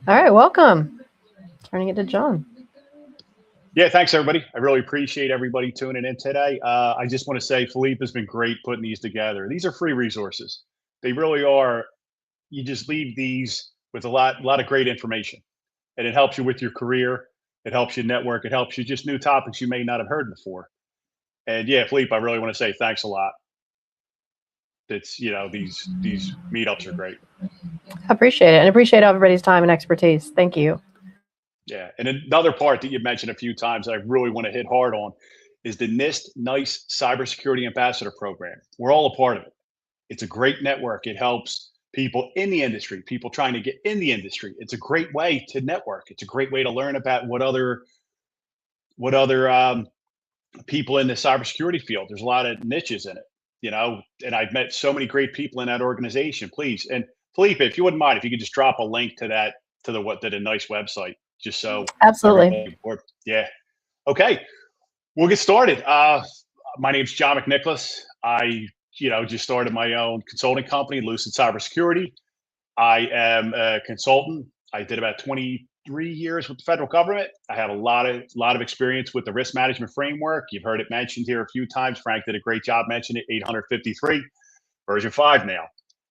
All right, welcome. Turning it to John. Yeah, thanks everybody. I really appreciate everybody tuning in today. I just want to say Philippe has been great putting these together. These are free resources. They really are. You just leave these with a lot of great information, and it helps you with your career. It helps you network. It helps you just new topics you may not have heard before. And yeah, Philippe, I really want to say thanks a lot. It's these meetups are great. I appreciate it and appreciate everybody's time and expertise. Thank you. Yeah, and another part that you mentioned a few times I really want to hit hard on is the NIST Cybersecurity Ambassador Program. We're all a part of it. It's a great network. It helps people in the industry, people trying to get in the industry. It's a great way to network. It's a great way to learn about what other people in the cybersecurity field. There's a lot of niches in it, and I've met so many great people in that organization. Please, and Felipe, if you wouldn't mind, if you could just drop a link to that to the nice website, just so Absolutely. everybody. Yeah. Okay, we'll get started. My name's John McNicholas. I just started my own consulting company, Lucid Cybersecurity. I am a consultant. I did about 23 years with the federal government. I have a lot of experience with the risk management framework. You've heard it mentioned here a few times. Frank did a great job mentioning it. 853, version 5 now.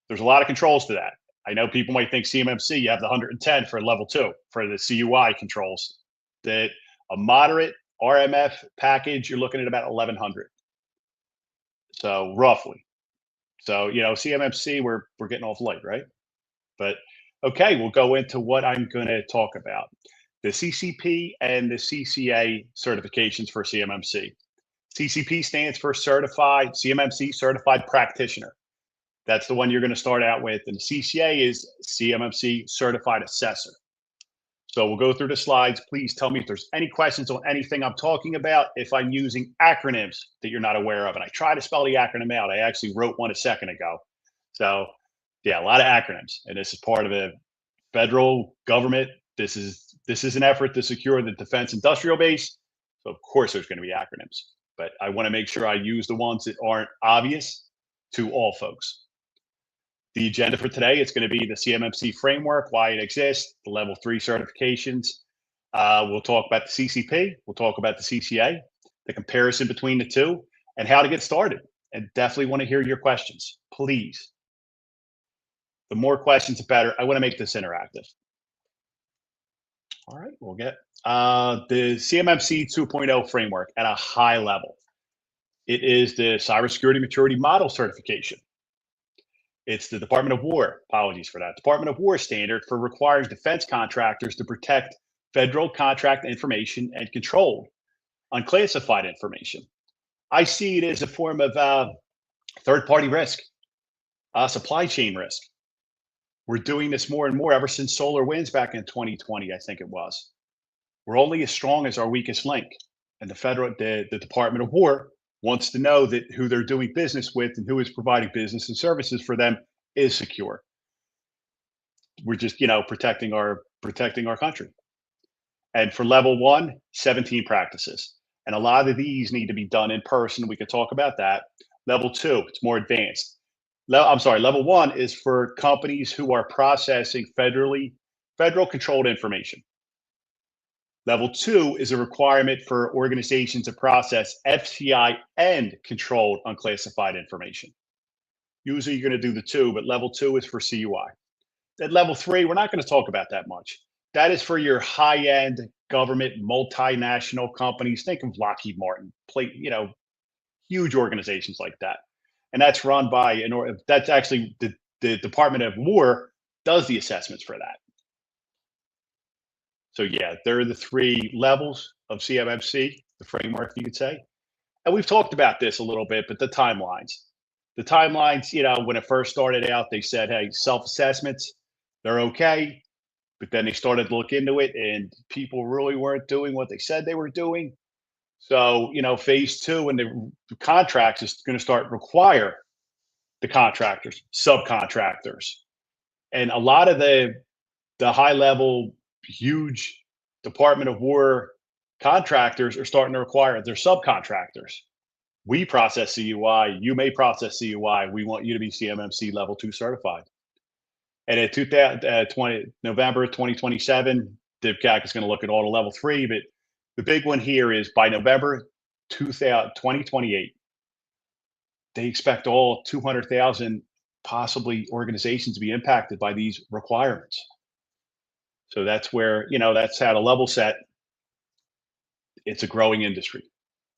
There's a lot of controls to that. I know people might think CMMC, you have the 110 for level 2 for the CUI controls. That a moderate RMF package, you're looking at about 1100. So roughly. So, CMMC, we're getting off light, right? But okay, we'll go into what I'm going to talk about. The CCP and the CCA certifications for CMMC. CCP stands for Certified, CMMC Certified Practitioner. That's the one you're going to start out with. And the CCA is CMMC Certified Assessor. So we'll go through the slides. Please tell me if there's any questions on anything I'm talking about, if I'm using acronyms that you're not aware of. And I try to spell the acronym out. I actually wrote one a second ago. So yeah, a lot of acronyms. And this is part of the federal government. This is an effort to secure the defense industrial base. So of course there's going to be acronyms. But I want to make sure I use the ones that aren't obvious to all folks. The agenda for today is going to be the CMMC framework, why it exists, the level 3 certifications. We'll talk about the CCP. We'll talk about the CCA, the comparison between the two, and how to get started. And definitely want to hear your questions, please. The more questions, the better. I want to make this interactive. All right, we'll get the CMMC 2.0 framework at a high level. It is the Cybersecurity Maturity Model certification. It's the Department of War, apologies for that, Department of War standard for requiring defense contractors to protect federal contract information and control unclassified information. I see it as a form of third-party risk, supply chain risk. We're doing this more and more ever since SolarWinds back in 2020, I think it was. We're only as strong as our weakest link. And the Department of War wants to know that who they're doing business with and who is providing business and services for them is secure. We're just, protecting our country. And for level 1, 17 practices. And a lot of these need to be done in person. We could talk about that. Level 2, it's more advanced. Level 1 is for companies who are processing federal controlled information. Level 2 is a requirement for organizations to process FCI and controlled unclassified information. Usually you're going to do the 2, but level 2 is for CUI. At level 3, we're not going to talk about that much. That is for your high-end government multinational companies. Think of Lockheed Martin, huge organizations like that. And that's run by that's actually the Department of War does the assessments for that. So yeah, there are the 3 levels of CMMC, the framework you could say. And we've talked about this a little bit, but the timelines, when it first started out, they said, hey, self-assessments, they're okay. But then they started to look into it and people really weren't doing what they said they were doing. So, phase 2 and the contracts is going to start require the contractors, subcontractors. And a lot of the high level, huge Department of War contractors are starting to require their subcontractors. We process CUI, you may process CUI. We want you to be CMMC level 2 certified. And at 2020, November 2027, DIVCAC is going to look at all the level 3. But the big one here is by November 2028, they expect all 200,000 possibly organizations to be impacted by these requirements. So that's where, that's how to level set. It's a growing industry.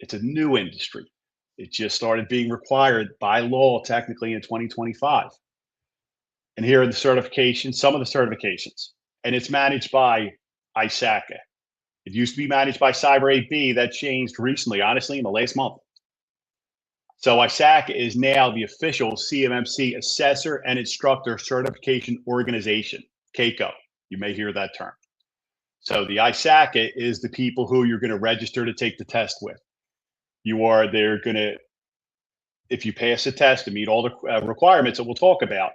It's a new industry. It just started being required by law technically in 2025. And here are the certifications, some of the certifications. And it's managed by ISACA. It used to be managed by Cyber AB. That changed recently, honestly, in the last month. So ISACA is now the official CMMC Assessor and Instructor Certification Organization, CAICO. You may hear that term. So the ISACA is the people who you're going to register to take the test with. They're going to, if you pass the test and meet all the requirements that we'll talk about,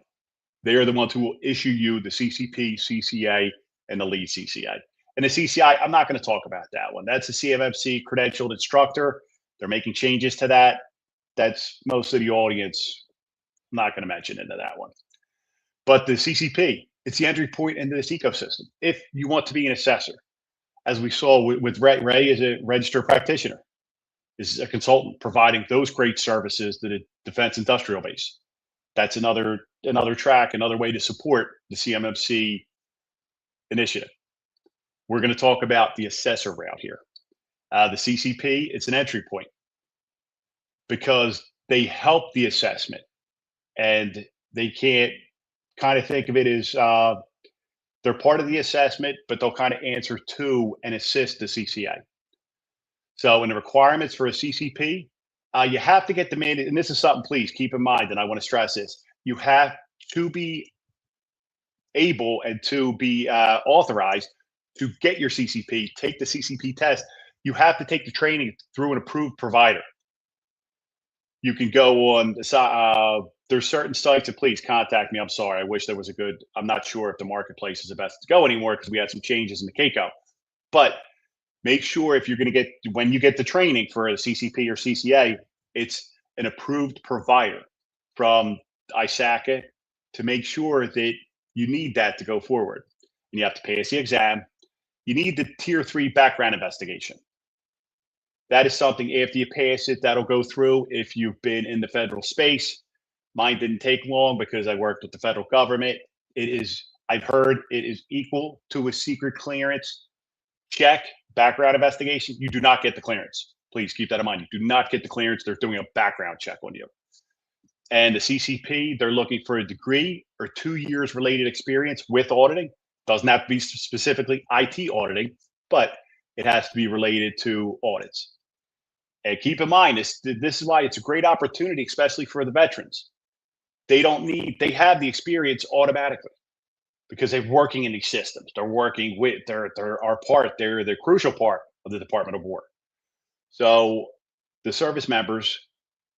they are the ones who will issue you the CCP, CCA, and the lead CCA. And the CCI, I'm not going to talk about that one. That's the CMMC credentialed instructor. They're making changes to that. That's most of the audience. I'm not going to mention into that one. But the CCP, it's the entry point into this ecosystem. If you want to be an assessor, as we saw with Ray is a registered practitioner. This is a consultant providing those great services to the defense industrial base. That's another track, another way to support the CMMC initiative. We're going to talk about the assessor route here. The CCP, it's an entry point because they help the assessment, and they can't kind of think of it as they're part of the assessment, but they'll kind of answer to and assist the CCA. So in the requirements for a CCP, you have to get the mandate, and this is something, please keep in mind, and I want to stress this, you have to be able and to be authorized to get your CCP, take the CCP test. You have to take the training through an approved provider. You can go on, there's certain sites, and please contact me. I'm sorry, I wish there was I'm not sure if the marketplace is the best to go anymore because we had some changes in the CAICO. But make sure if you're going to when you get the training for a CCP or CCA, it's an approved provider from ISACA to make sure that you need that to go forward. And you have to pass the exam. You need the Tier 3 background investigation. That is something after you pass it, that'll go through if you've been in the federal space. Mine didn't take long because I worked with the federal government. I've heard it is equal to a secret clearance check, background investigation. You do not get the clearance. Please keep that in mind. You do not get the clearance. They're doing a background check on you. And the CCP, they're looking for a degree or 2 years related experience with auditing. Doesn't have to be specifically IT auditing, but it has to be related to audits. And keep in mind, this is why it's a great opportunity, especially for the veterans. They have the experience automatically because they're working in these systems. They're working with, they're the crucial part of the Department of War. So the service members,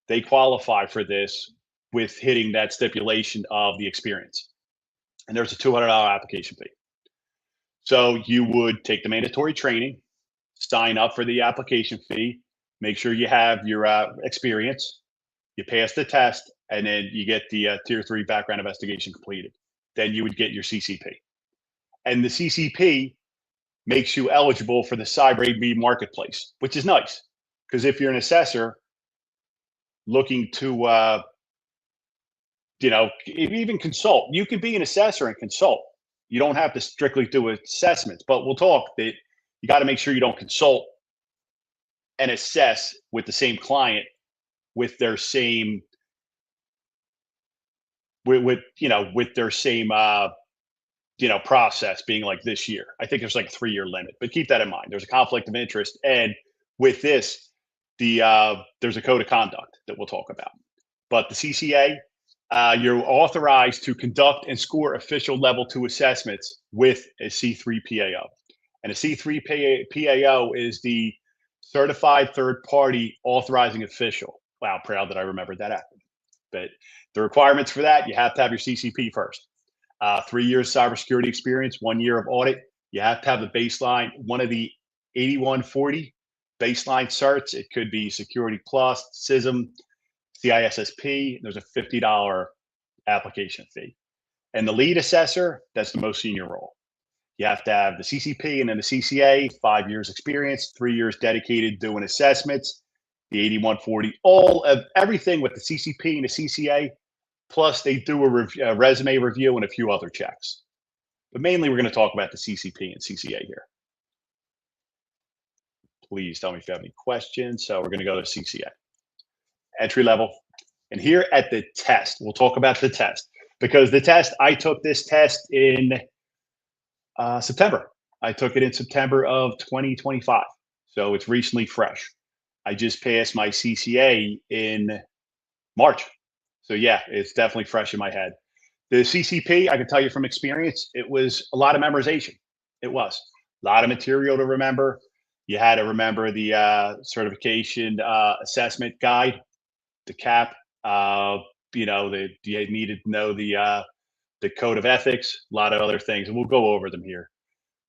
they qualify for this with hitting that stipulation of the experience. And there's a $200 application fee. So you would take the mandatory training, sign up for the application fee, make sure you have your experience, you pass the test, and then you get the Tier 3 background investigation completed. Then you would get your CCP. And the CCP makes you eligible for the Cyber AB marketplace, which is nice. Because if you're an assessor looking to, even consult, you can be an assessor and consult. You don't have to strictly do assessments, but we'll talk that you got to make sure you don't consult and assess with the same client with their same process being like this year. I think there's like a 3-year limit, but keep that in mind. There's a conflict of interest, and with this, there's a code of conduct that we'll talk about. But the CCA, you're authorized to conduct and score official level 2 assessments with a C3 PAO. And a C3 PAO is the certified third-party authorizing official. Wow, proud that I remembered that acronym. But the requirements for that, you have to have your CCP first. 3 years cybersecurity experience, 1 year of audit. You have to have the baseline, one of the 8140 baseline certs. It could be Security Plus, CISM, CISSP. There's a $50 application fee. And the lead assessor, that's the most senior role. You have to have the CCP and then the CCA, 5 years experience, 3 years dedicated doing assessments, the 8140, all of everything with the CCP and the CCA, plus they do a resume review and a few other checks. But mainly we're going to talk about the CCP and CCA here. Please tell me if you have any questions. So we're going to go to CCA. Entry level. And here at the test, we'll talk about the test. Because the test, I took this test in September. I took it in September of 2025. So it's recently fresh. I just passed my CCA in March. So yeah, it's definitely fresh in my head. The CCP, I can tell you from experience, it was a lot of memorization. It was a lot of material to remember. You had to remember the certification assessment guide, the CAP. You needed to know the code of ethics, a lot of other things, and we'll go over them here.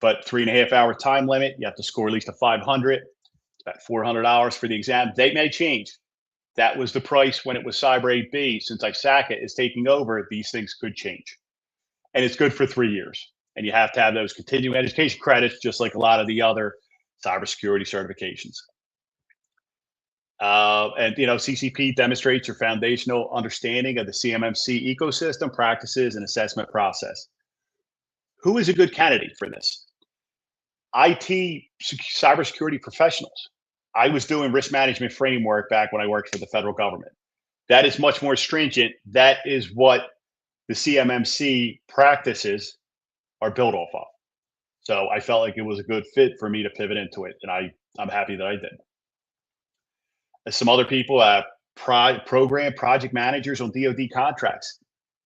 But 3.5 hour time limit, you have to score at least a 500, about $400 for the exam. They may change. That was the price when it was Cyber 8B. Since ISACA is taking over, these things could change. And it's good for 3 years. And you have to have those continuing education credits, just like a lot of the other cybersecurity certifications. CCP demonstrates your foundational understanding of the CMMC ecosystem, practices, and assessment process. Who is a good candidate for this? IT cybersecurity professionals. I was doing risk management framework back when I worked for the federal government. That is much more stringent. That is what the CMMC practices are built off of. So I felt like it was a good fit for me to pivot into it, and I'm happy that I did. Some other people, program project managers on DoD contracts.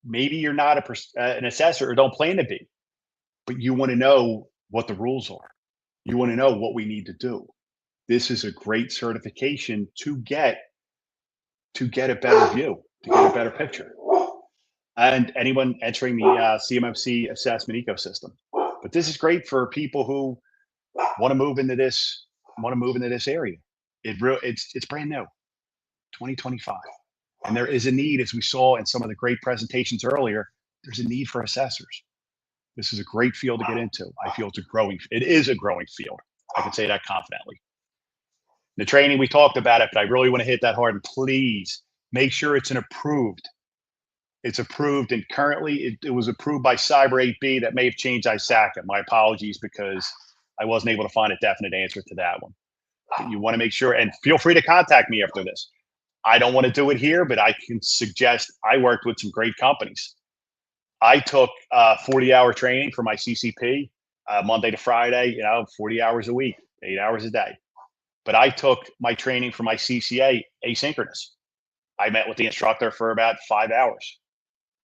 Maybe you're not an assessor or don't plan to be, but you want to know what the rules are. You want to know what we need to do. This is a great certification to get a better view, to get a better picture. And anyone entering the CMMC assessment ecosystem. But this is great for people who want to move into this area. It's brand new, 2025. And there is a need, as we saw in some of the great presentations earlier, there's a need for assessors. This is a great field to get into. I feel it is a growing field. I can say that confidently. The training, we talked about it, but I really want to hit that hard. And please make sure it's approved. It's approved, and currently it was approved by Cyber 8B. That may have changed ISACA. My apologies, because I wasn't able to find a definite answer to that one. But you want to make sure, and feel free to contact me after this. I don't want to do it here, but I can suggest. I worked with some great companies. I took 40-hour training for my CCP, Monday to Friday, 40 hours a week, 8 hours a day. But I took my training for my CCA asynchronous. I met with the instructor for about 5 hours.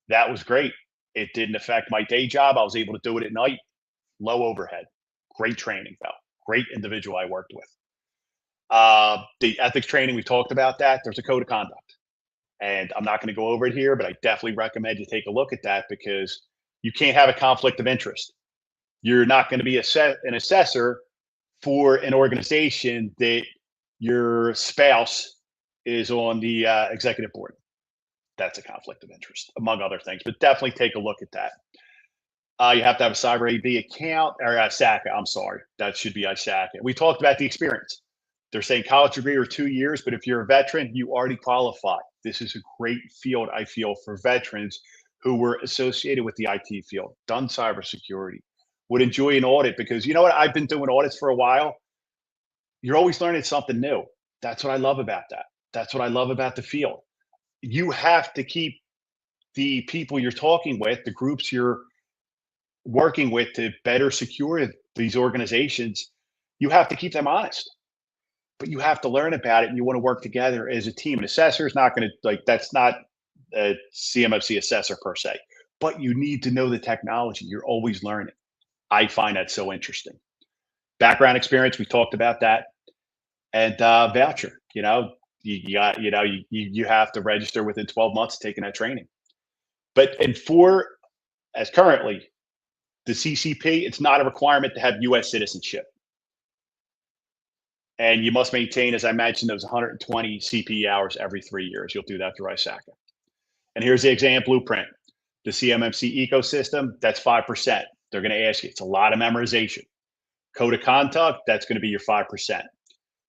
That was great. It didn't affect my day job. I was able to do it at night, low overhead. Great training, though. Great individual I worked with. The ethics training, we talked about that. There's a code of conduct. And I'm not going to go over it here, but I definitely recommend you take a look at that, because you can't have a conflict of interest. You're not going to be an assessor for an organization that your spouse is on the executive board. That's a conflict of interest, among other things. But definitely take a look at that. You have to have a Cyber 8B account, or ISACA. I'm sorry, that should be ISACA. We talked about the experience. They're saying college degree or 2 years, but if you're a veteran, you already qualify. This is a great field, I feel, for veterans who were associated with the IT field, done cybersecurity, would enjoy an audit, because you know what? I've been doing audits for a while. You're always learning something new. That's what I love about that. That's what I love about the field. You have to keep the people you're talking with, the groups you're working with to better secure these organizations. You have to keep them honest. But you have to learn about it, and you want to work together as a team. An assessor is not going to, that's not a CMMC assessor per se, but you need to know the technology. You're always learning. I find that so interesting. Background experience, we talked about that. And voucher, you have to register within 12 months of taking that training. But as currently, the CCP, it's not a requirement to have US citizenship. And you must maintain, as I mentioned, those 120 CPE hours every 3 years. You'll do that through ISACA. And here's the exam blueprint. The CMMC ecosystem, that's 5%. They're going to ask you. It's a lot of memorization. Code of conduct, that's going to be your 5%.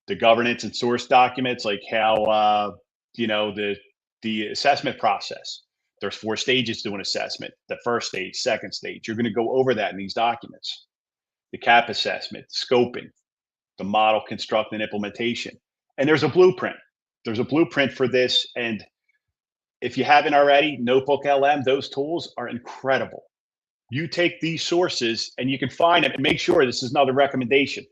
The governance and source documents, like how, the assessment process. There's 4 stages to an assessment. The first stage, second stage. You're going to go over that in these documents. The CAP assessment, scoping, the model, construct, and implementation. And there's a blueprint. There's a blueprint for this. And if you haven't already, Notebook LM, those tools are incredible. You take these sources and you can find them, and make sure, this is another recommendation.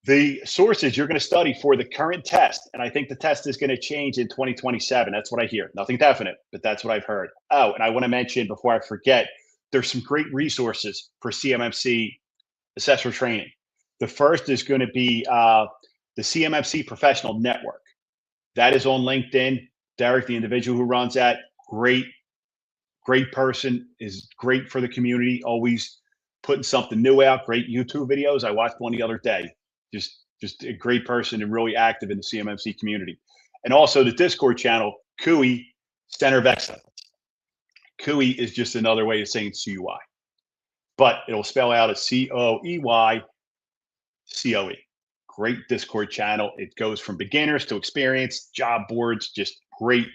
The sources you're going to study for the current test, and I think the test is going to change in 2027. That's what I hear. Nothing definite, but that's what I've heard. Oh, and I want to mention before I forget, there's some great resources for CMMC assessor training. The first is going to be the CMMC Professional Network. That is on LinkedIn. Derek, the individual who runs that, great person, is great for the community, always putting something new out, great YouTube videos. I watched one the other day. Just a great person and really active in the CMMC community. And also the Discord channel, CUI, Center of Excellence. CUI is just another way of saying CUI, but it'll spell out as COEY COE. Great Discord channel. It goes from beginners to experienced, job boards, just great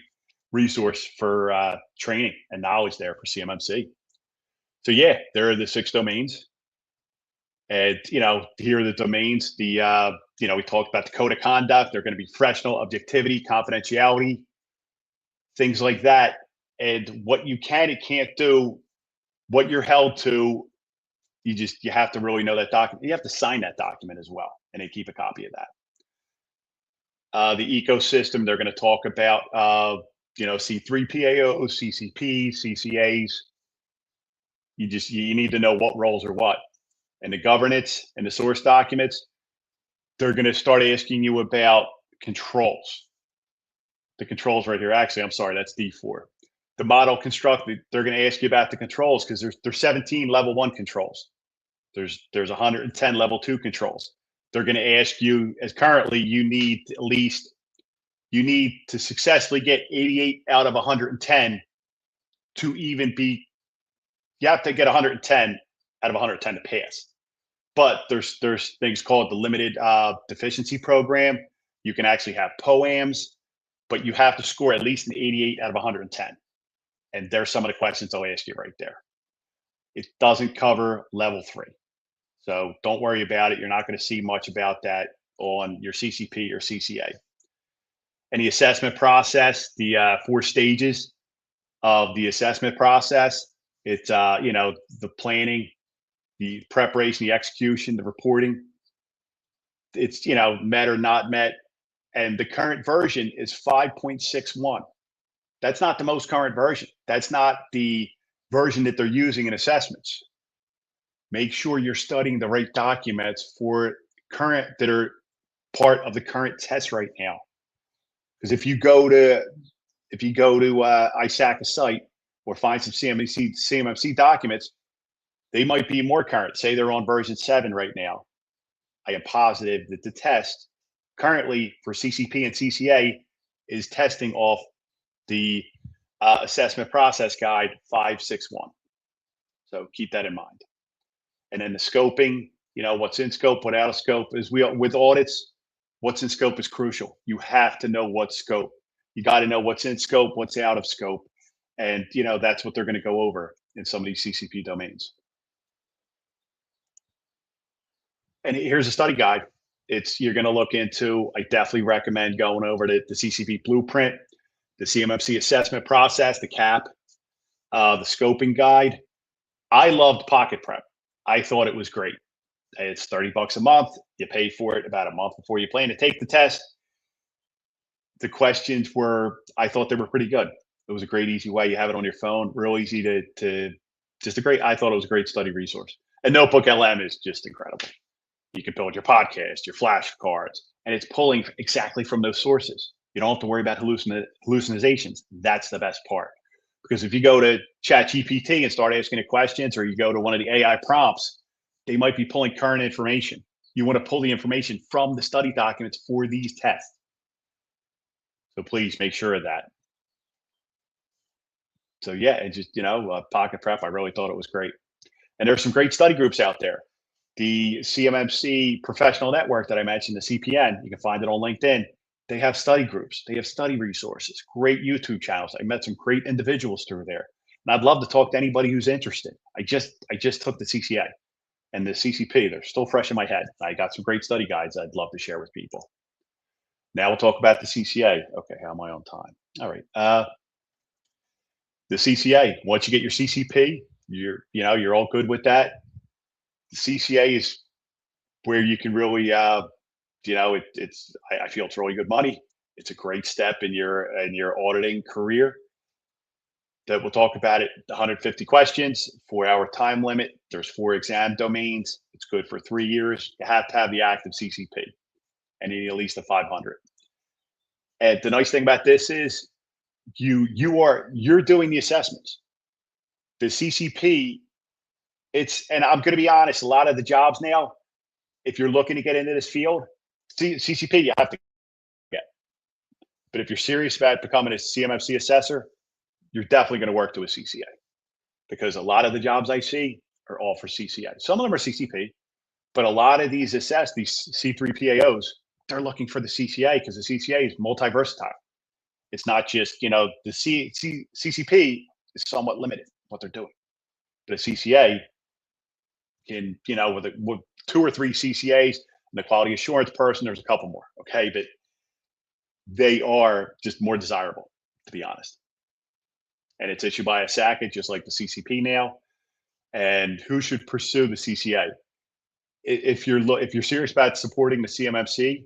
resource for training and knowledge there for CMMC. So yeah, there are the 6 domains. And, here are the domains. We talked about the code of conduct. They're going to be professional, objectivity, confidentiality, things like that. And what you can and can't do, what you're held to, you have to really know that document. You have to sign that document as well, and then keep a copy of that. The ecosystem, they're going to talk about, C3PAOs, CCPs, CCAs. You need to know what roles are what. And the governance and the source documents, they're going to start asking you about controls. The controls right here. Actually, I'm sorry, that's D4. The model constructed, they're going to ask you about the controls, because there's 17 level 1 controls. There's 110 level 2 controls. They're going to ask you, as currently, you need to successfully get 88 out of 110 to even be, you have to get 110 out of 110 to pass. But there's things called the limited deficiency program. You can actually have POAMs, but you have to score at least an 88 out of 110. And there's some of the questions I'll ask you right there. It doesn't cover level 3. So don't worry about it. You're not going to see much about that on your CCP or CCA. And the assessment process, the 4 stages of the assessment process, it's, the planning, the preparation, the execution, the reporting. It's, met or not met. And the current version is 5.61. That's not the most current version. That's not the version that they're using in assessments. Make sure you're studying the right documents for current, that are part of the current test right now. Because if you go to ISACA site or find some CMMC documents, they might be more current. Say they're on version 7 right now. I am positive that the test currently for CCP and CCA is testing off the assessment process guide 561. So keep that in mind. And then the scoping, what's in scope, what out of scope is. With audits, what's in scope is crucial. You have to know what's scope. You got to know what's in scope, what's out of scope. And, that's what they're going to go over in some of these CCP domains. And here's a study guide. You're going to look into, I definitely recommend going over to the CCP blueprint, the CMMC assessment process, the CAP, the scoping guide. I loved Pocket Prep. I thought it was great. It's $30 a month. You pay for it about a month before you plan to take the test. The questions I thought they were pretty good. It was a great, easy way. You have it on your phone, real easy I thought it was a great study resource. And Notebook LM is just incredible. You can build your podcast, your flashcards, and it's pulling exactly from those sources. You don't have to worry about hallucinations. That's the best part. Because if you go to ChatGPT and start asking it questions, or you go to one of the AI prompts, they might be pulling current information. You want to pull the information from the study documents for these tests. So please make sure of that. So yeah, and just, pocket prep, I really thought it was great. And there's some great study groups out there. The CMMC professional network that I mentioned, the CPN, you can find it on LinkedIn. They have study groups, they have study resources, great YouTube channels. I met some great individuals through there. And I'd love to talk to anybody who's interested. I just took the CCA and the CCP. They're still fresh in my head. I got some great study guides I'd love to share with people. Now we'll talk about the CCA. Okay, how am I on time? All right. The CCA, once you get your CCP, you're all good with that. The CCA is where you can really, I feel it's really good money. It's a great step in your auditing career. That we'll talk about it. 150 questions, 4-hour time limit. There's 4 exam domains. It's good for 3 years. You have to have the active CCP, and you need at least a 500. And the nice thing about this is you're doing the assessments. The CCP, and I'm going to be honest, a lot of the jobs now, if you're looking to get into this field, CCP you have to get. But if you're serious about becoming a CMMC assessor, you're definitely going to work to a CCA, because a lot of the jobs I see are all for CCA. Some of them are CCP, but a lot of these C3 PAOs, they're looking for the CCA because the CCA is multi-versatile. It's not just, the CCP is somewhat limited what they're doing. But a CCA can, with 2 or 3 CCAs and the quality assurance person, there's a couple more, okay? But they are just more desirable, to be honest. And it's issued by a SACIT, just like the CCP now. And who should pursue the CCA? If you're serious about supporting the CMMC,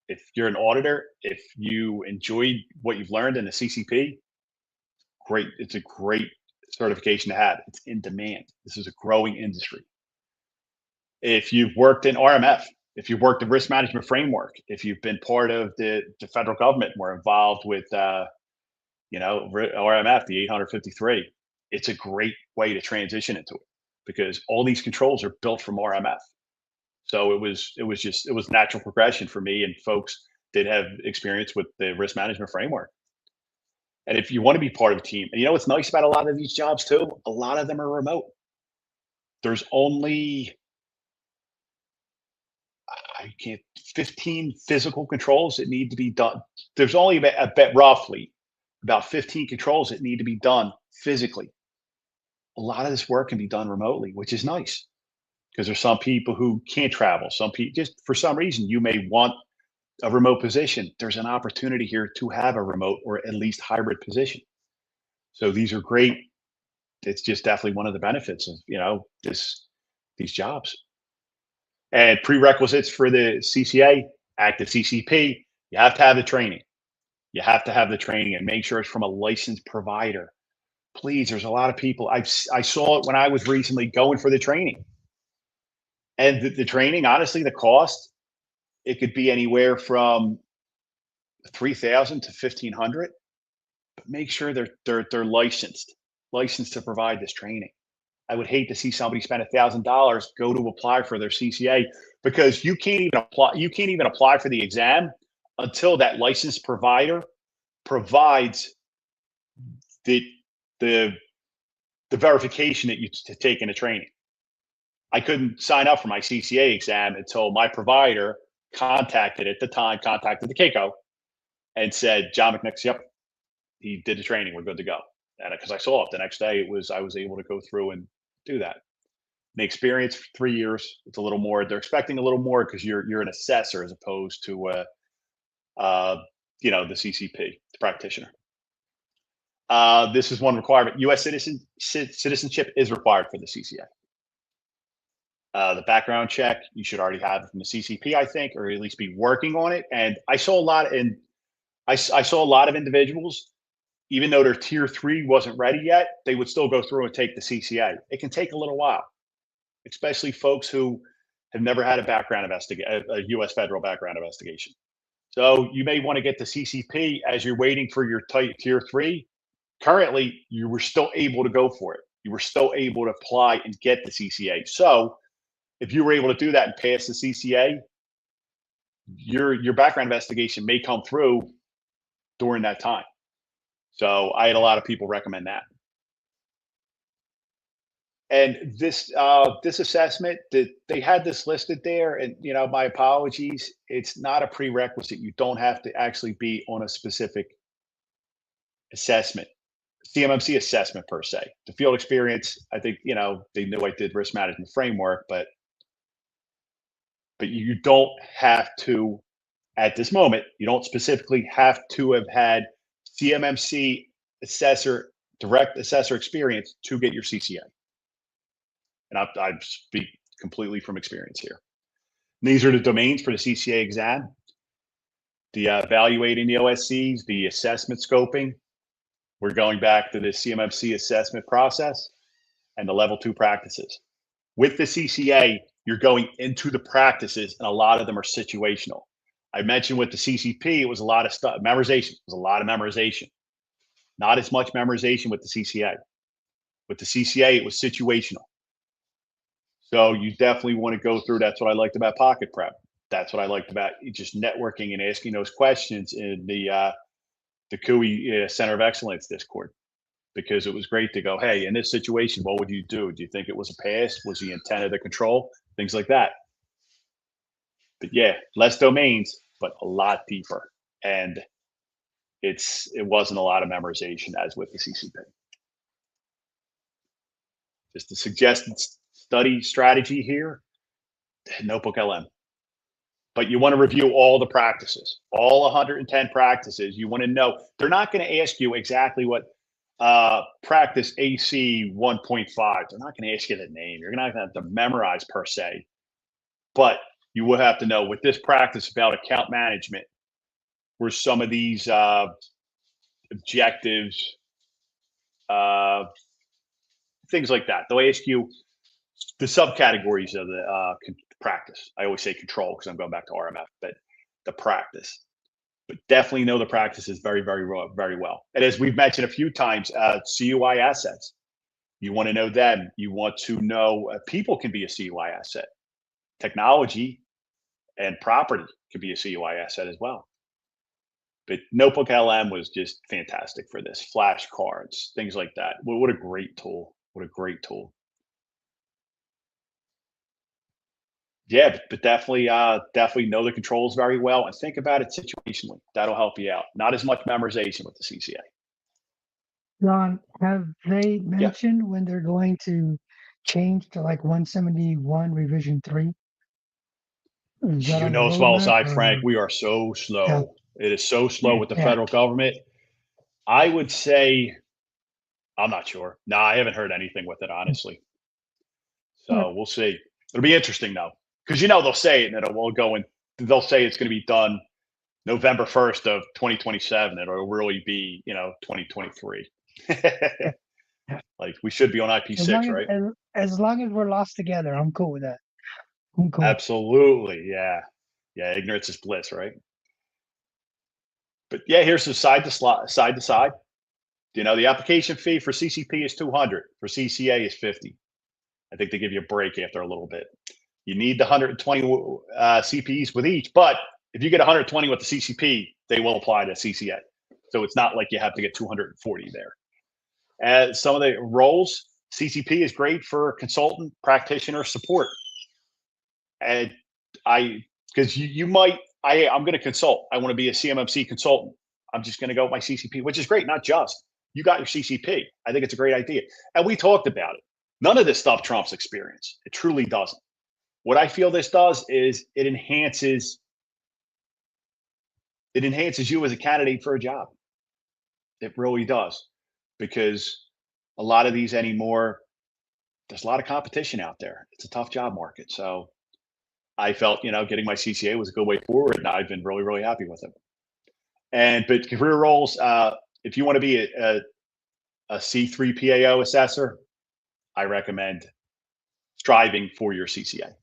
if you're an auditor, if you enjoyed what you've learned in the CCP, great. It's a great certification to have. It's in demand. This is a growing industry. If you've worked in RMF, if you've worked in risk management framework, if you've been part of the federal government, we're involved with RMF, the 853, it's a great way to transition into it, because all these controls are built from RMF. So it was natural progression for me and folks that have experience with the risk management framework. And if you want to be part of a team, and what's nice about a lot of these jobs too, a lot of them are remote. There's only 15 physical controls that need to be done. There's only roughly about 15 controls that need to be done physically. A lot of this work can be done remotely, which is nice, because there's some people who can't travel. Some people, just for some reason, you may want a remote position. There's an opportunity here to have a remote or at least hybrid position. So these are great. It's just definitely one of the benefits of, these jobs. And prerequisites for the CCA, active CCP, you have to have the training. You have to have the training and make sure it's from a licensed provider. Please, there's a lot of people. I saw it when I was recently going for the training. And the training, honestly, the cost, it could be anywhere from $3,000 to $1,500. But make sure they're licensed to provide this training. I would hate to see somebody spend $1,000 go to apply for their CCA, because you can't even apply. You can't even apply for the exam until that licensed provider provides the verification that you've taken the training. I couldn't sign up for my CCA exam until my provider contacted the KCO and said, John McNicholas, yep, he did the training. We're good to go. And because I saw it the next day, I was able to go through and do that. The experience for 3 years, it's a little more. They're expecting a little more because you're an assessor as opposed to the CCP, the practitioner. This is one requirement. U.S. citizenship is required for the CCA. The background check, you should already have it from the CCP, I think, or at least be working on it. And I saw a lot of individuals, even though their tier 3 wasn't ready yet, they would still go through and take the CCA. It can take a little while, especially folks who have never had a U.S. federal background investigation. So you may want to get the CCP as you're waiting for your tier 3. Currently, you were still able to go for it. You were still able to apply and get the CCA. So if you were able to do that and pass the CCA, your background investigation may come through during that time. So I had a lot of people recommend that. And this this assessment, that they had this listed there, and my apologies, it's not a prerequisite. You don't have to actually be on a specific assessment, CMMC assessment per se. The field experience, I think, they knew I did risk management framework, but you don't have to, at this moment, you don't specifically have to have had CMMC assessor, direct assessor experience to get your CCA. And I speak completely from experience here. These are the domains for the CCA exam: the evaluating the OSCs, the assessment scoping. We're going back to the CMMC assessment process and the level 2 practices. With the CCA, you're going into the practices, and a lot of them are situational. I mentioned with the CCP, it was a lot of stuff. Memorization. It was a lot of memorization. Not as much memorization with the CCA. With the CCA, it was situational. So you definitely want to go through. That's what I liked about Pocket Prep. That's what I liked about just networking and asking those questions in the CUI Center of Excellence Discord, because it was great to go, hey, in this situation, what would you do? Do you think it was a pass? Was the intent of the control? Things like that. But yeah, less domains, but a lot deeper. And it wasn't a lot of memorization as with the CCP. Just a suggested study strategy here, Notebook LM. But you want to review all the practices, all 110 practices. You want to know, they're not going to ask you exactly what practice AC 1.5. They're not going to ask you the name. You're not going to have to memorize per se. But you will have to know, with this practice about account management, were some of these objectives, things like that. They'll ask you the subcategories of the practice. I always say control because I'm going back to RMF, but the practice. But definitely know the practices very, very, very well. And as we've mentioned a few times, CUI assets. You want to know them. You want to know people can be a CUI asset. Technology and property can be a CUI asset as well. But Notebook LM was just fantastic for this. Flashcards, things like that. What a great tool. What a great tool. Yeah, but definitely know the controls very well and think about it situationally. That'll help you out. Not as much memorization with the CCA. Ron, have they mentioned when they're going to change to like 171 revision 3? You know as well as I, Frank, we are so slow. Yeah. It is so slow with the federal government. I would say, I'm not sure. No, I haven't heard anything with it, honestly. So we'll see. It'll be interesting though, because they'll say it and it'll go in. They'll say it's going to be done November 1st of 2027. It'll really be 2023. Like we should be on IP6, right? As long as we're lost together, I'm cool with that. I'm cool. Absolutely, yeah. Ignorance is bliss, right? But yeah, here's the side to side. The application fee for CCP is $200. For CCA is $50. I think they give you a break after a little bit. You need the 120 CPEs with each, but if you get 120 with the CCP, they will apply to CCA. So it's not like you have to get 240 there. Some of the roles, CCP is great for consultant, practitioner, support. And because you might, I'm going to consult. I want to be a CMMC consultant. I'm just going to go with my CCP, which is great. Not just. You got your CCP. I think it's a great idea. And we talked about it. None of this stuff trumps experience. It truly doesn't. What I feel this does is it enhances you as a candidate for a job. It really does. Because a lot of these anymore, there's a lot of competition out there. It's a tough job market. So I felt, getting my CCA was a good way forward, and I've been really, really happy with it. But career roles, if you want to be a C3 PAO assessor, I recommend striving for your CCA.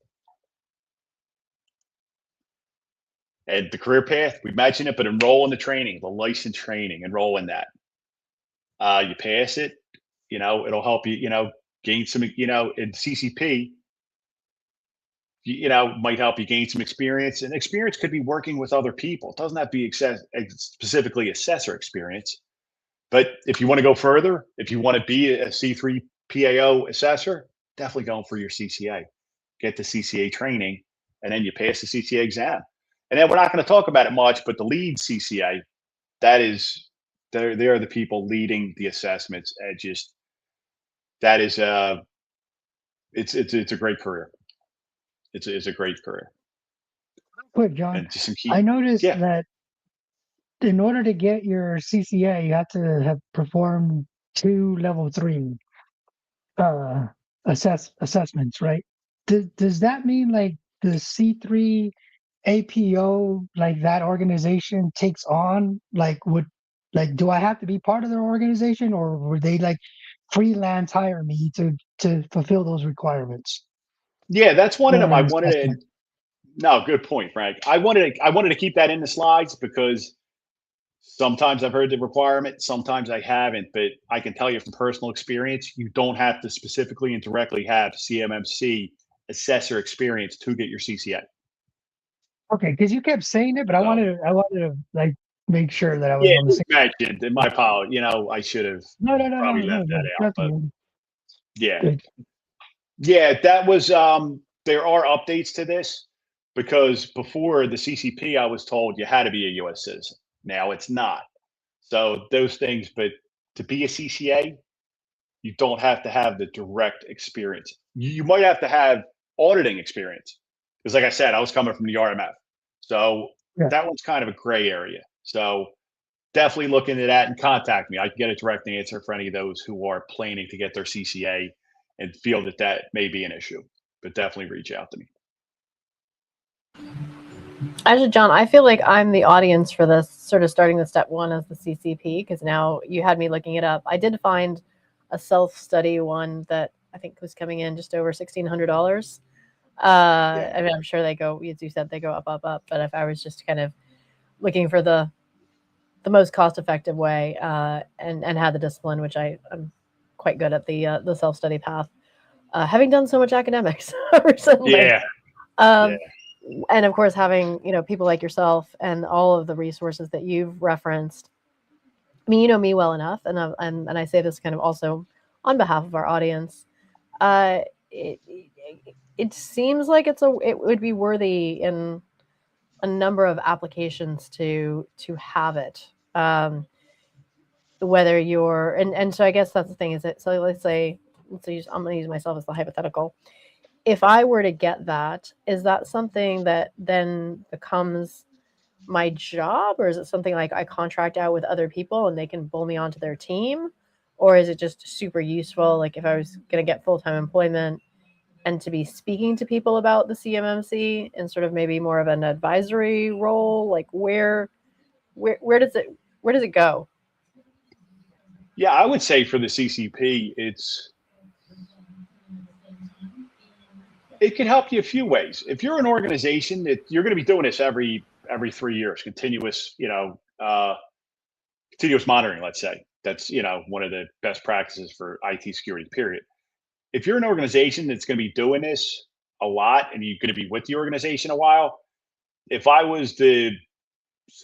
And the career path, we mentioned it, but enroll in the training, the license training, enroll in that. You pass it, it'll help you, gain some, in CCP, might help you gain some experience. And experience could be working with other people. It doesn't have to be specifically assessor experience. But if you want to go further, if you want to be a C3 PAO assessor, definitely going for your CCA. Get the CCA training, and then you pass the CCA exam. And then we're not going to talk about it much, but the lead CCA, that is, they're the people leading the assessments. And just that is it's a great career. It's a great career. Quick, John, And just some I key, noticed yeah, that in order to get your CCA, you have to have performed 2 level 3 uh assessments, right? Does that mean like the C3 APO, like that organization takes on, like, would, like, do I have to be part of their organization, or would they like freelance hire me to fulfill those requirements yeah. That's one of them. for I an wanted to. assessment? No, good point, Frank. I wanted to keep that in the slides because sometimes I've heard the requirement, sometimes I haven't, but I can tell you from personal experience, you don't have to specifically and directly have CMMC assessor experience to get your CCA. Okay, because you kept saying it, but So, I wanted to like make sure that I was yeah, on the it was same. mentioned, and my apology. I should have No, no, no, probably no, no, left no, that out, but nothing. yeah, Good. yeah, that was. There are updates to this because before the CCP, I was told you had to be a U.S. citizen. Now it's not. So those things, but to be a CCA, you don't have to have the direct experience. You might have to have auditing experience because, like I said, I was coming from the RMF, so Yeah. that one's kind of a gray area. So definitely look into that and contact me. I can get a direct answer for any of those who are planning to get their CCA and feel that that may be an issue. But definitely reach out to me. Actually, John, I feel like I'm the audience for this, sort of starting with step one as the CCP, because now you had me looking it up. I did find a self-study one that I think was coming in just over $1,600. Yeah, I mean, I'm sure they go, as you said, they go up, up, up. But if I was just kind of looking for the most cost-effective way, and had the discipline, which I'm quite good at the self-study path, having done so much academics recently. yeah, yeah, Um, and of course, having people like yourself and all of the resources that you've referenced. I mean, you know me well enough, and I say this kind of also on behalf of our audience. Uh, it seems like it would be worthy in a number of applications to have it. Whether you're and so I guess that's the thing is that, so I'm going to use myself as the hypothetical. If I were to get that, is that something that then becomes my job, or is it something like I contract out with other people and they can pull me onto their team, or is it just super useful, like if I was going to get full-time employment and to be speaking to people about the CMMC and sort of maybe more of an advisory role, like where does it go? yeah. I would say for the CCP, it can help you a few ways. If you're an organization that you're going to be doing this every 3 years, continuous monitoring, let's say, that's one of the best practices for IT security. Period. If you're an organization that's going to be doing this a lot and you're going to be with the organization a while, if I was the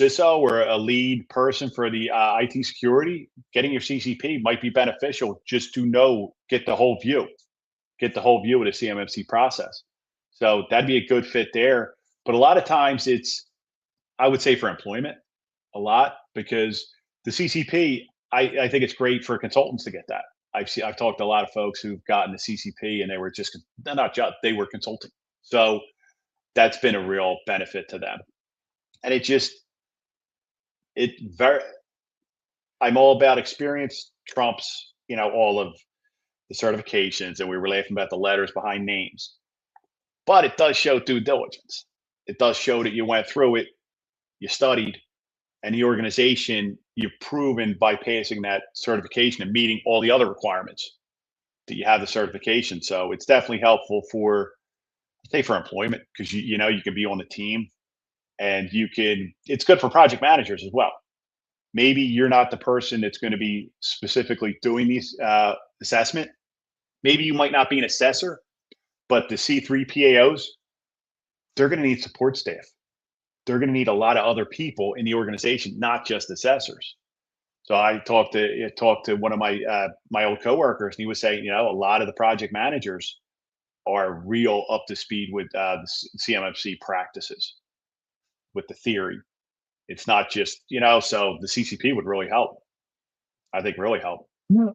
CISO or a lead person for the IT security, getting your CCP might be beneficial just to get the whole view of the CMMC process. So that'd be a good fit there. But a lot of times I would say for employment a lot because the CCP, I think it's great for consultants to get that. I've talked to a lot of folks who've gotten the CCP and they're not just, they were consulting. So that's been a real benefit to them. And it very, I'm all about experience trumps, all of the certifications, and we were laughing about the letters behind names. But it does show due diligence. It does show that you went through it, you studied, and the organization you've proven by passing that certification and meeting all the other requirements that you have the certification. So it's definitely helpful for employment because you can be on the team and it's good for project managers as well. Maybe you're not the person that's going to be specifically doing these assessment. Maybe you might not be an assessor, but the C3 PAOs, they're going to need support staff. They're going to need a lot of other people in the organization, not just assessors. So I talked to one of my old coworkers, and he was saying, a lot of the project managers are real up to speed with the CMMC practices, with the theory. It's not just, so the CCP would really help. I think really help. No,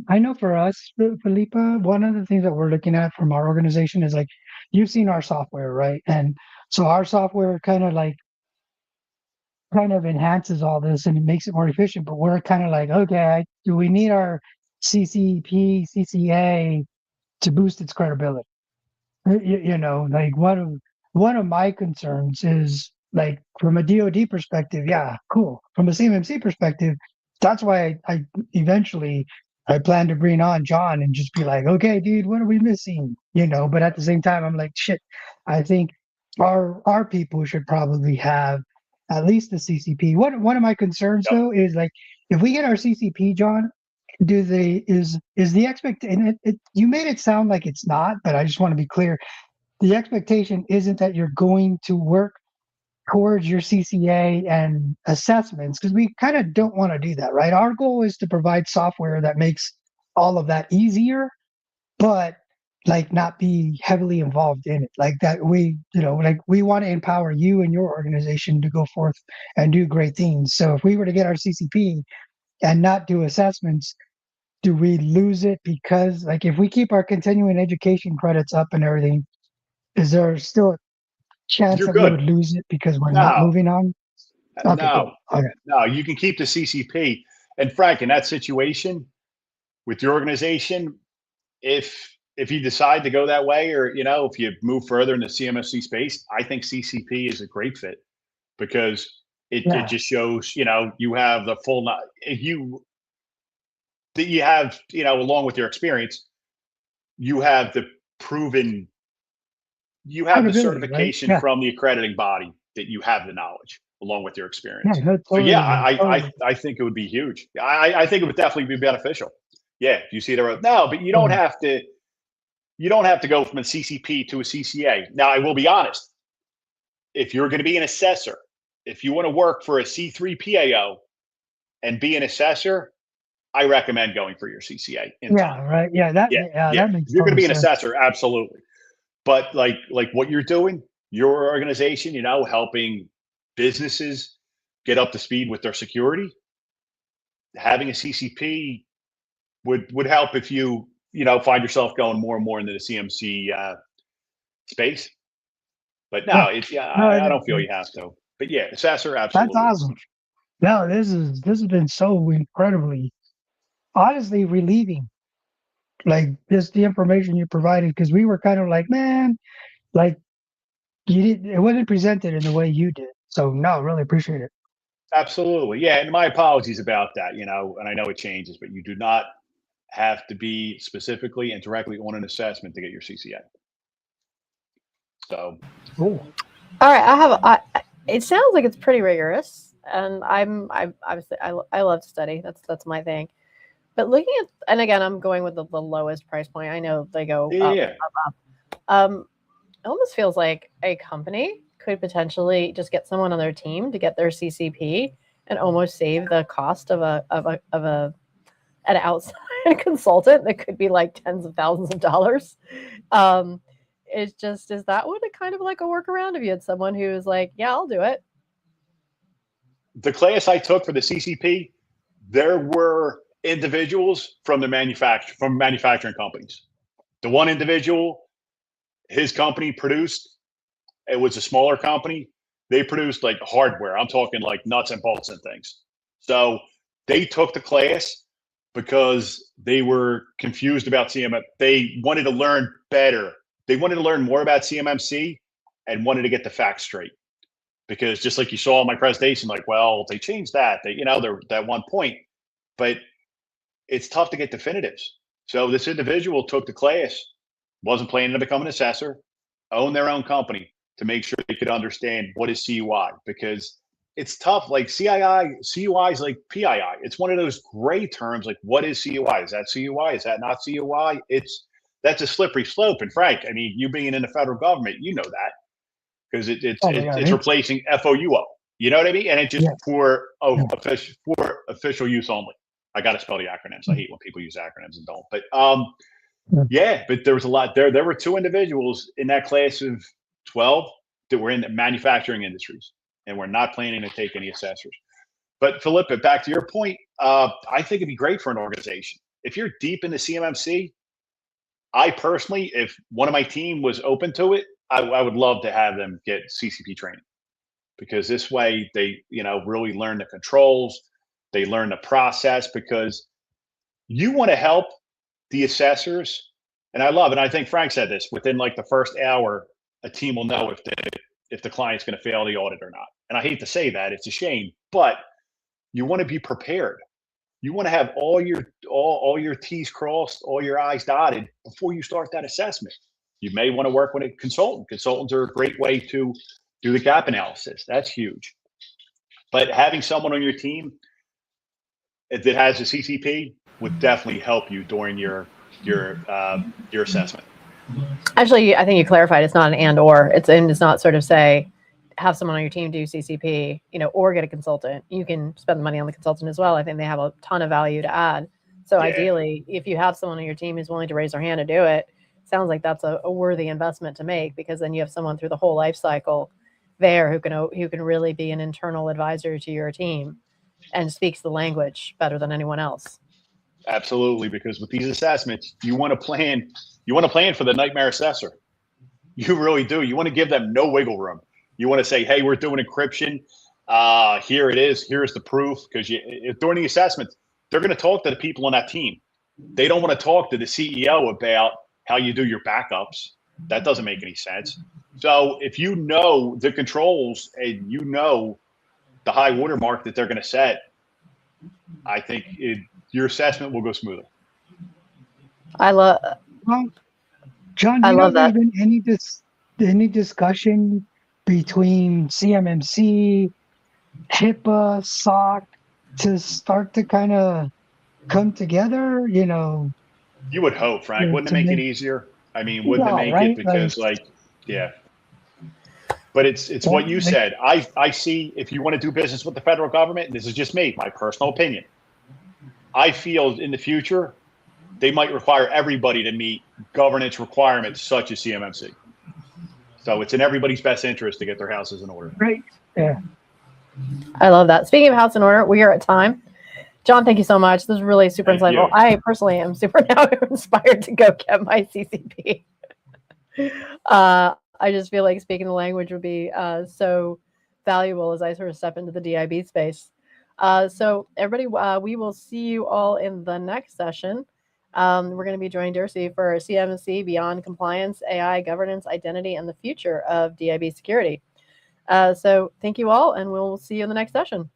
I know for us, Felipa, one of the things that we're looking at from our organization is like, you've seen our software, right? And so our software kind of enhances all this and it makes it more efficient. But we're kind of like, okay, do we need our CCP, CCA to boost its credibility? Like one of my concerns is like from a DoD perspective, yeah, cool. From a CMMC perspective, that's why I eventually I plan to bring on John and just be like, okay, dude, what are we missing? But at the same time, I'm like, shit, I think our people should probably have at least the CCP. One of my concerns Yep. though is like if we get our CCP, John, is the expectation? You made it sound like it's not, but I just want to be clear. The expectation isn't that you're going to work towards your CCA and assessments because we kind of don't want to do that, right? Our goal is to provide software that makes all of that easier, but like not be heavily involved in it. Like that like we want to empower you and your organization to go forth and do great things. So if we were to get our CCP and not do assessments, do we lose it because like if we keep our continuing education credits up and everything, is there still a chance You're that we good. would lose it because we're No. not moving on? Okay, No, cool. Okay. no, you can keep the CCP. And Frank, in that situation with your organization, if you decide to go that way, or if you move further in the CMMC space, I think CCP is a great fit because it just shows you have the full you have along with your experience, you have the proven, you have the certification right? from the accrediting body that you have the knowledge along with your experience. Yeah, no, So yeah, totally. I think it would be huge. I think it would definitely be beneficial. Yeah, if you see the road. No, but you don't have to. You don't have to go from a CCP to a CCA. Now, I will be honest. If you're going to be an assessor, if you want to work for a C3 PAO and be an assessor, I recommend going for your CCA. Right. Yeah, that makes If you're going to be an sense. assessor, absolutely. But like what you're doing, your organization, helping businesses get up to speed with their security, having a CCP would help if you find yourself going more and more into the CMC space. But no, I don't feel you have to. But yeah, assessor, absolutely. That's awesome. No, this has been so incredibly, honestly, relieving. Like just the information you provided, because we were kind of like, man, like it wasn't presented in the way you did. So no, really appreciate it. Absolutely. Yeah. And my apologies about that, and I know it changes, but you do not have to be specifically and directly on an assessment to get your CCA. So Cool. All right, it sounds like it's pretty rigorous, and I'm obviously I love to study. That's my thing. But looking at, and again, I'm going with the lowest price point. I know they go up. It almost feels like a company could potentially just get someone on their team to get their CCP and almost save the cost of an outside consultant that could be like tens of thousands of dollars. It's just, is that what it kind of like a workaround if you had someone who was like, yeah, I'll do it? The class I took for the CCP, there were individuals from manufacturing companies. The one individual, his company produced, it was a smaller company. They produced like hardware. I'm talking like nuts and bolts and things. So they took the class because they were confused about CMMC. They wanted to learn better. They wanted to learn more about CMMC and wanted to get the facts straight. Because just like you saw in my presentation, like, well, they changed that. They're that one point, but it's tough to get definitives. So this individual took the class, wasn't planning to become an assessor, own their own company to make sure they could understand what is CUI, because it's tough. Like CUI is like PII. It's one of those gray terms. Like, what is CUI? Is that CUI? Is that not CUI? That's a slippery slope. And Frank, I mean, you being in the federal government, you know that, because it's replacing FOUO. You know what I mean? And it's just for official use only. I got to spell the acronyms. I hate when people use acronyms and don't. But Yeah, but there was a lot there. There were 2 individuals in that class of 12 that were in the manufacturing industries and were not planning to take any assessors. But Philippa, back to your point, I think it'd be great for an organization. If you're deep in the CMMC, I personally, if one of my team was open to it, I would love to have them get CCP training, because this way they, really learn the controls, they learn the process, because you want to help the assessors. And I love it. I think Frank said this, within like the first hour, a team will know if the client's going to fail the audit or not. And I hate to say that, it's a shame, but you want to be prepared. You want to have all your T's crossed, all your I's dotted before you start that assessment. You may want to work with a consultant. Consultants are a great way to do the gap analysis. That's huge. But having someone on your team that has a CCP would definitely help you during your assessment. Actually, I think you clarified it's not an and or. It's not sort of say have someone on your team do CCP, or get a consultant. You can spend the money on the consultant as well. I think they have a ton of value to add. So ideally, if you have someone on your team who's willing to raise their hand to do it, sounds like that's a worthy investment to make, because then you have someone through the whole life cycle there who can really be an internal advisor to your team and speaks the language better than anyone else. Absolutely, because with these assessments, you want to plan for the nightmare assessor. You really do. You want to give them no wiggle room. You want to say, hey, we're doing encryption. Here it is. Here's the proof. Because during the assessment, they're going to talk to the people on that team. They don't want to talk to the CEO about how you do your backups. That doesn't make any sense. So if you know the controls and you know the high watermark that they're going to set, I think your assessment will go smoother. Well, John, do you know there's been any discussion between CMMC, HIPAA, SOC to start to kind of come together? You would hope, Frank. Wouldn't it make it easier? I mean, wouldn't it make it? Because yeah. But it's what you said. I see, if you want to do business with the federal government, and this is just me, my personal opinion, I feel in the future they might require everybody to meet governance requirements such as CMMC. So it's in everybody's best interest to get their houses in order. Right. Yeah. I love that. Speaking of house in order, we are at time. John, thank you so much. This is really super insightful. I personally am super now inspired to go get my CCP. I just feel like speaking the language would be so valuable as I sort of step into the DIB space. So everybody, we will see you all in the next session. We're going to be joining Darcy for CMMC Beyond Compliance, AI, Governance, Identity, and the Future of DIB Security. So thank you all, and we'll see you in the next session.